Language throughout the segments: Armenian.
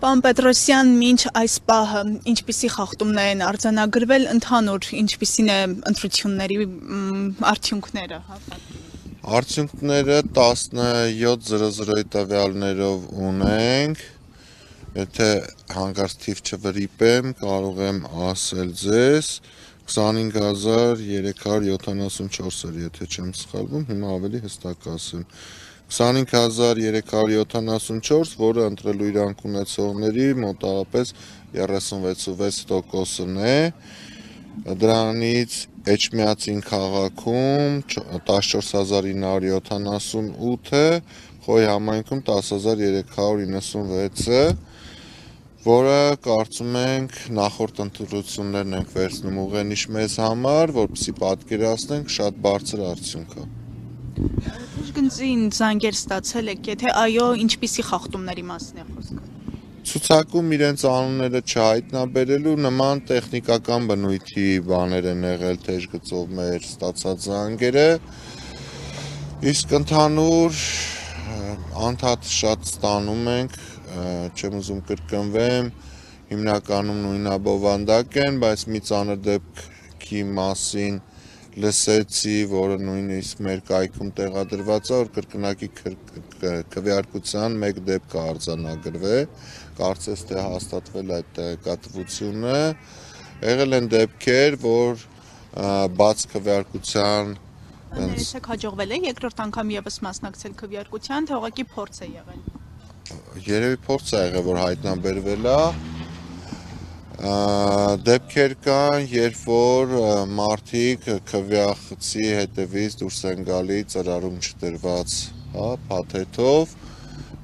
Պարոն Պետրոսյան, մինչ այս պահը ինչպիսի խախտումներ են արձանագրվել, ընդհանուր ինչպիսին է ընտրությունների արդյունքները։ Արդյունքները 17:00-ի տվյալներով ունենք, եթե հանկարծ թիվ չվրիպեմ, կարող եմ ասել ձեզ 25374 էր, եթե չեմ սխալվում, հիմա ավելի հստակ ասեմ 25374, որը ընտրելու իրավունք ունեցողների մոտավորապես 36.6%-ն է, դրանից Էջմիածին քաղաքում 14978-ը, Խոյ համայնքում 10396-ը, որը կարծում ենք նախորդ ընտրություններն ենք վերցնում ուղենիշ մեզ համար, որպեսզի պատկերացնենք շատ բարձր արդյունք է։ Գնձին զանգեր ստացել եք, եթե այո, ինչպիսի խախտումների մասին է խոսքը։ Ցուցակում իրենց անունները չհայտնաբերելու նման տեխնիկական բնույթի բաներ են եղել թեժ գծով մեր ստացած զանգերը, իսկ ընդհանուր անդադ շատ ստանում ենք, չեմ ուզում կրկնվեմ, հիմնականում նույնաբովանդակ են, բայց մի ծանր դեպքի մասին լսեցի, որը նույնիսկ մեր կայքում տեղադրված է, որ կրկնակի քվեարկության մեկ դեպք արձանագրվել, կարծես թե հաստատվել այդ տեղեկատվությունը, եղել են դեպքեր, որ բաց քվեարկության Ներեցեք հաջողվել է երկրորդ անգամ եւս մասնակցել քվեարկության, թե ուղղակի փորձ է եղել։ Երևի փորձ է եղել, որ հայտնաբերվել է, դեպքեր կան, երբ որ մարդիկ քվեախցի հետևից դուրս են գալի ծրարում չդրված փաթեթով,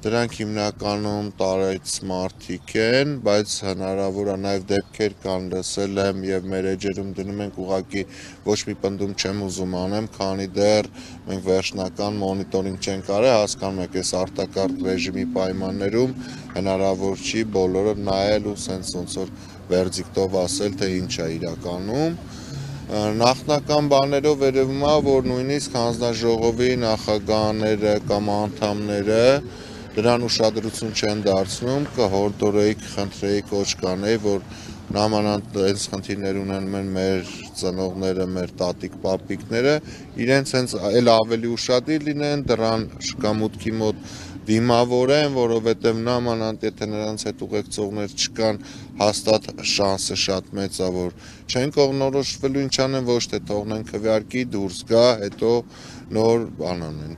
դրանք հիմնականում տարեց մարդիկ են, բայց հնարավոր է նաև դեպքեր կան, լսել եմ եւ մեր էջերում դնում ենք ուղղակի ոչ մի պնդում չեմ ուզում անեմ, քանի դեռ մենք վերջնական մոնիտորինգ չենք արել, հասկանում եք, այս արտակարգ ռեժիմի պայմաններում հնարավոր չի բոլորը նայել ու սենց ոնց որ վերդիկտով ասել, թե ինչ է իրականում։ Նախնական բաներով երևում է, որ նույնիսկ հանձնաժողովի նախագահները կամ անդամները դրան ուշադրություն չեն դարձնում, կհորդորեի, կխնդրեի, կոչ կանեի, որ նամանանդ այս խնդիրներ ունեն մեր ծնողները, մեր տատիկ պապիկները, իրենց հենց էլ ավելի ուշադիր լինեն, դրան շքամուտքի մոտ դիմավորեն, որովհետև նամանանդ եթե նրանց հետ ուղեկցողներ չկան, հաստատ շանսը շատ մեծ է, որ չեն կողմնորոշվելու, ինչ անեն, ոչ թե թողնեն քվեարկի, դուրս գա, հետո նոր բան անեն։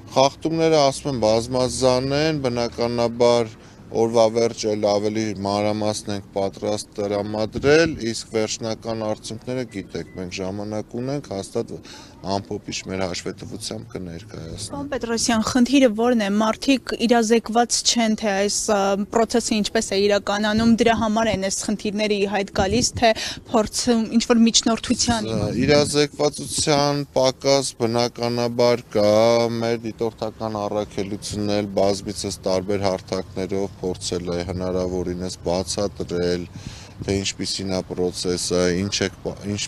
Խախտումները ասում եմ բազմազան են, բնականաբար օրվա վերջ էլ ավելի մանրամասն ենք պատրաստ տրամադրել, իսկ վերջնական արդյունքները գիտեք, մենք ժամանակ ունենք, հաստատ ամփոփիչ մեր հաշվետվությամբ կներկայացնենք։ Պարոն Պետրոսյան, խնդիրը ո՞րն է, մարդիկ իրազեկված չեն, թե այս process-ը ինչպես է իրականանում, դրա համար են այս խնդիրները ի հայտ գալիս, թե փորձում ինչ-որ միջնորդության։ Իրազեկվածության պակաս բնականաբար կա, մեր դիտորդական առաքելությունն էլ բազմիցս տարբեր հարթակներով փորձել է հնարավորինս բացատրել, թե ինչպիսին է process-ը, ինչ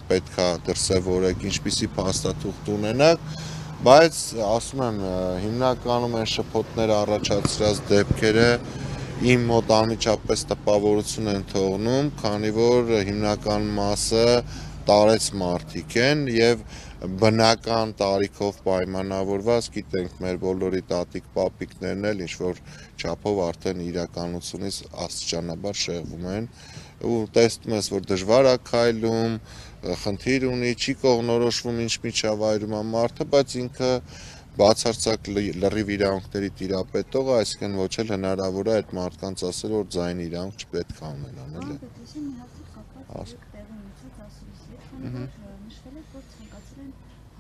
պետք է դրսևորեք, ինչպիսի փաստաթուղթ ունենաք, բայց ասում եմ, հիմնականում են շփոթներ առաջացրած դեպքերը իմ մոտ անմիջապես տպավորություն են թողնում, քանի որ հիմնական մասը տարեց մարդիկ են եւ բնական տարիքով պայմանավորված, գիտենք մեր բոլորի տատիկ պապիկներն էլ ինչ որ չափով արդեն իրականությունից աստիճանաբար շեղվում են ու տեսնում ես, որ դժվար է քայլում, խնդիր ունի, չի կողմնորոշվում ինչ միջավայրում է մարդը, բայց ինքը բացարձակ լրիվ իրավունքների տիրապետող է, այսինքն ոչ էլ հնարավոր է այդ մարդկանց ասել, որ ձայն իրավունք չպետք է ունենան, էլի։ Նշվել է, որ ցանկացել են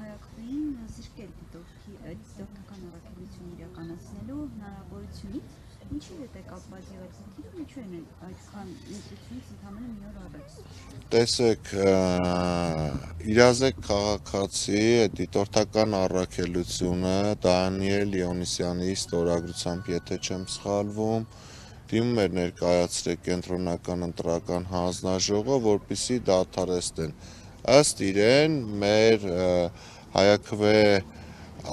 հայակվին զրկել դիտորդական առաքելություն իրականացնելու հնարավորությունից, ինչի հետ է կապված եղել խնդիրը, ինչու են այդքան ընտրությունից ընդամենը մի օր առաջ։ Տեսեք, իրազեկ քաղաքացի դիտորդական առաքելությունը Դանիել Լիոնիսյանի ստորագրությամբ, եթե չեմ սխալվում, դիմում էր ներկայացրել կենտրոնական ընտրական հանձնաժողով, որպեսզի դադարեցնեն։ Ըստ իրեն մեր հայաքվե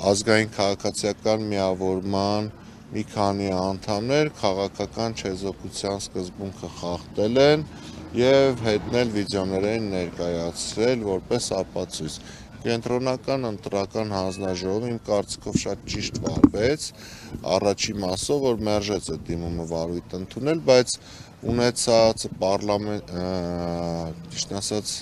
ազգային քաղաքացիական միավորման մի քանի անդամներ քաղաքական չեզոքության սկզբունքը խախտել են եւ հետնել վիդեոներին ներկայացրել որպես ապացույց։ Կենտրոնական ընտրական հանձնաժողովը իմ կարծիքով շատ ճիշտ վարվեց առաջին մասով, որ մերժեց այդ դիմումը վարույթ ընդունել, բայց ունեցած ճիշտ ասած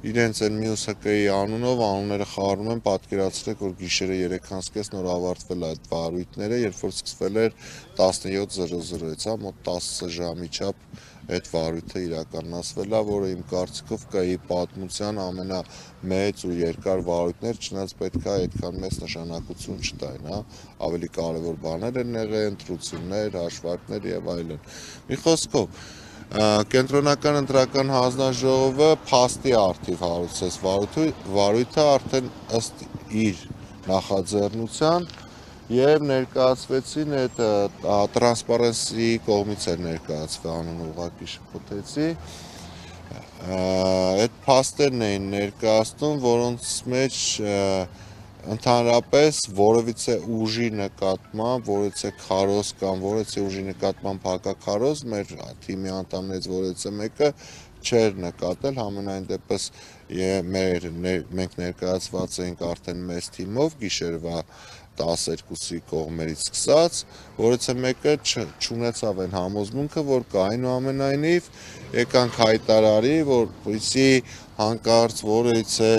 իրենց այն մյուս ՀԿ-ի անունով անունները խառնում են, պատկերացրեք, որ գիշերը 3:30 նոր ավարտվել այդ վարույթները, երբ որ սկսվել էր 17:00-ից, մոտ 10 ժամի չափ այդ վարույթը իրականացվել է, որը իմ կարծիքով ԿԸ-ի պատմության ամենամեծ ու երկար վարույթներ, չնայած պետք է այդքան մեծ նշանակություն չտային, ավելի կարևոր բաներ են եղել, ընտրություններ, հաշվարկներ եւ այլն։ Մի խոսքով Կենտրոնական ընտրական հանձնաժողովը փաստի արդիվ հարուցեց վարույթը արդեն ըստ իր նախաձեռնության եւ ներկայացվեցին այդ Transparency կողմից էր ներկայացվել, անունը ուղղակի շփոթեցի, այդ փաստերն էին ներկայացնում, որոնց մեջ ընդհանրապես որևիցե ուժի նկատմամբ, որևիցե քարոզ կամ որևիցե ուժի նկատմամբ հակաքարոզ մեր թիմի անդամներից որևիցե մեկը չէր նկատել, համենայն դեպս մենք ներկայացված էինք արդեն մեծ թիմով գիշերվա 12-ի կողմերից սկսած, որևիցե մեկը չունեցավ այն համոզմունքը, որ կա, այնուամենայնիվ եկանք հայտարարի, որպեսզի հանկարծ որևիցե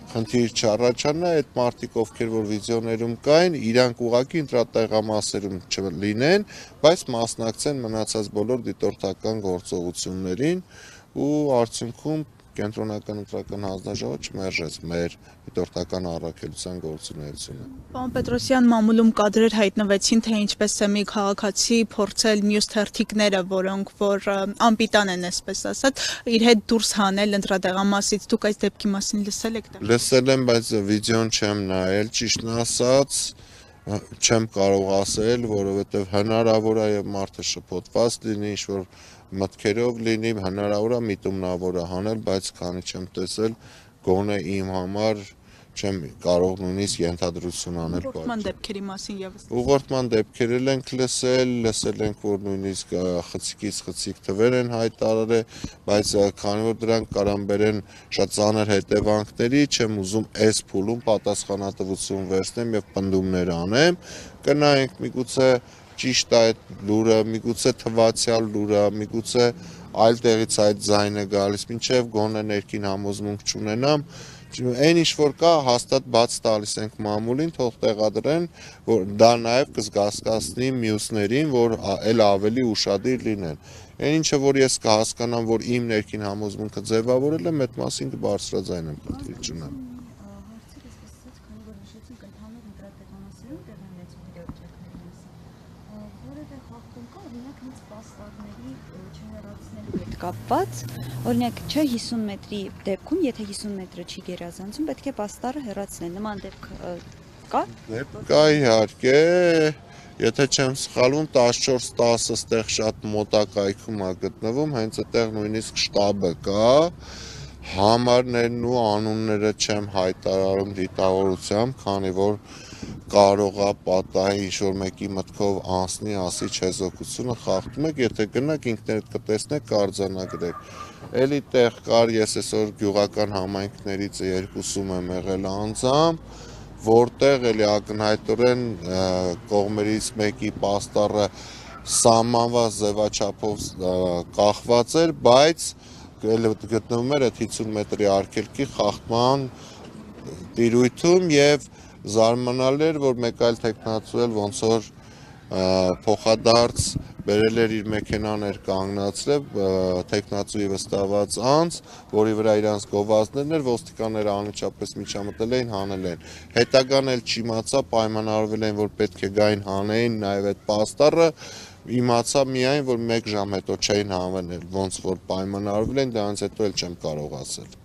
խնդիր չառաջանա, այդ մարդիկ, ովքեր որ վիդեոներում կային, իրանք ուղղակի ընտրատեղամասերում չլինեն, բայց մասնակցեն մնացած բոլոր դիտորդական գործողություններին ու արդյունքում Կենտրոնական ընտրական հանձնաժողովը չմերժեց մեր դիտորդական առաքելության գործունեությունը։ Պարոն Պետրոսյան, մամուլում կադրեր հայտնվեցին, թե ինչպես է մի քաղաքացի փորձել մյուս թերթիկները, որոնք որ անպիտան են, այսպես ասած, իր հետ դուրս հանել ընտրատեղամասից։ Դուք այս դեպքի մասին լսել եք։ Լսել եմ, բայց վիդեոն չեմ նայել, ճիշտն ասած, չեմ կարող ասել, որովհետև հնարավոր է եւ մարդը շփոթված լինի, ինչ-որ մտքերով լինի, հնարավոր է միտումնավոր է հանել, բայց քանի չեմ տեսել, գոնե իմ համար չեմ կարող նույնիսկ ենթադրություն անել։ Ուղղորդման դեպքերի մասին եւս։ Ուղղորդման դեպքերել ենք լսել ենք, որ նույնիսկ խցիկից խցիկ թվեր են հայտարարել, բայց քանի որ դրանք կարան բերեն շատ ծանր հետևանքների, չեմ ուզում այս փուլում պատասխանատվություն վերցնեմ եւ պնդումներ անեմ, կնայենք միգուցե ճիշտ է այդ լուրը, միգուցե թվացial լուրը, միգուցե այլ տեղից այդ ձայնը գալիս, մինչև գոնե ներքին համոզմունք չունենամ, այն ինչ որ կա հաստատ բաց տալիս ենք մամուլին, թող տեղադրեն, որ դա նաև կզգաստի մյուսներին, որ այլ ավելի ուշադիր լինեն։ Այն ինչը որ ես կհասկանամ, որ իմ ներքին համոզմունքը ձևավորել եմ, այդ մասին կբարձրաձայն եմ խնդիր չունեմ։ Կապված, օրինակ, չէ 50 մետրի դեպքում, եթե 50 մետրը չի գերազանցում, պետք է պաստառը հեռացնել։ Նման դեպք կա։ Կա իհարկե, եթե չեմ սխալվում, 14-10 ստեղ շատ մոտակայքում է գտնվում, հենց այդտեղ նույնիսկ շտաբը կա, համարներն ու անունները չեմ հայտարարում դիտավորությամբ, քանի որ կարող է պատահի ինչ-որ մեկի մտքով անցնի, ասի չեզոքությունը խախտում եք, եթե գնաք ինքներդ կտեսնեք, կարձանագրեք։ Էլի տեղ կար, ես այսօր գյուղական համայնքներից երկուսում եմ եղել անձամբ, որտեղ էլի ակնհայտորեն կողմերից մեկի պաստառը սահմանված ձևաչափով կախված էր, բայց գտնվում էր այդ 50 մետրի արգելքի խախտման տիրույթում եւ զարմանալի էր, որ մեկ այլ տեխնացու էլ ոնց որ փոխադարձ բերել էր իր մեքենան էր կանգնացրել տեխնացուի վստահված անձ, որի վրա իրանց գովազդներն էր, ոստիկանները անմիջապես միջամտել էին, հանել են։ Հետագան էլ չիմացա, պայմանավորվել են, որ պետք է գային հանեին նաև այդ պաստառը, իմացա միայն, որ 1 ժամ հետո չէին հանել, ոնց որ պայմանավորվել են, դրանից հետո էլ չեմ կարող ասել։